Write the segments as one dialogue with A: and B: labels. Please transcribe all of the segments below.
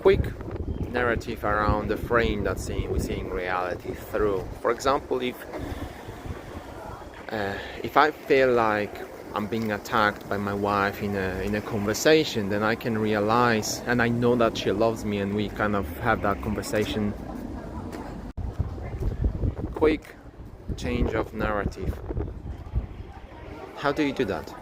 A: quick narrative around the frame that we're seeing reality through. For example, if I feel like I'm being attacked by my wife in a conversation, then I can realize, and I know that she loves me, and we kind of have that conversation. Quick change of narrative. How do you do that?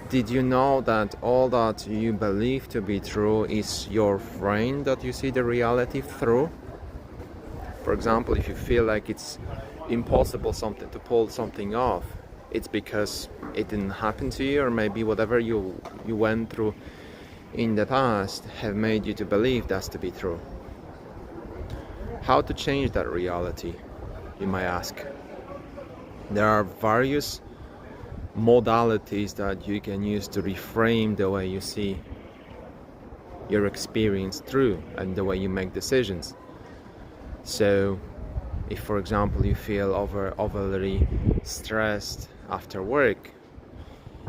A: Did you know that all that you believe to be true is your frame that you see the reality through? For example, if you feel like it's impossible to pull something off, it's because it didn't happen to you, or maybe whatever you went through in the past have made you to believe that's to be true. How to change that reality, you might ask? There are various modalities that you can use to reframe the way you see your experience through and the way you make decisions. So if, for example, you feel overly stressed after work,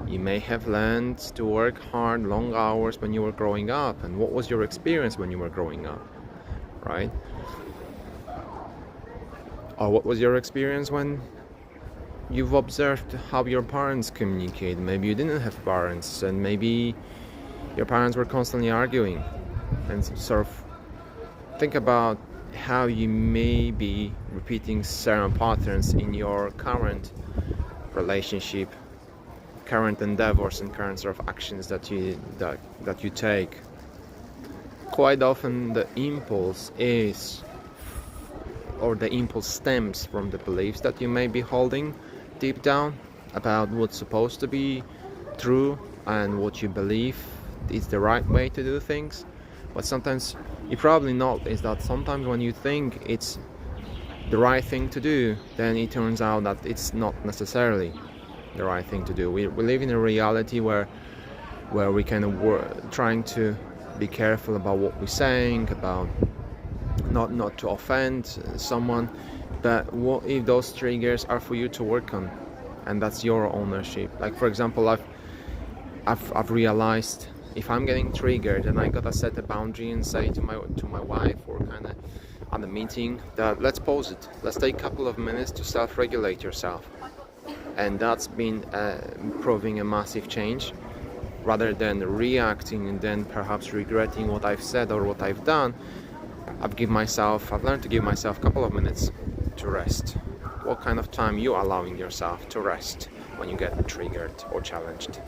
A: you may have learned to work hard, long hours when you were growing up. And what was your experience when you were growing up, right? Or what was your experience when you've observed how your parents communicate? Maybe you didn't have parents, and maybe your parents were constantly arguing. And sort of think about how you may be repeating certain patterns in your current relationship, current endeavors, and current sort of actions that you take. Quite often the impulse stems from the beliefs that you may be holding deep down about what's supposed to be true and what you believe is the right way to do things. But sometimes you probably know is that sometimes when you think it's the right thing to do, then it turns out that it's not necessarily the right thing to do. We live in a reality where we kind of trying to be careful about what we're saying, about not to offend someone. But what if those triggers are for you to work on, and that's your ownership? Like, for example, I've realized if I'm getting triggered, and I gotta set a boundary and say to my wife, or kind of on the meeting, that let's pause it. Let's take a couple of minutes to self-regulate yourself. And that's been proving a massive change. Rather than reacting and then perhaps regretting what I've said or what I've done, I've learned to give myself a couple of minutes to rest. What kind of time you allowing yourself to rest when you get triggered or challenged?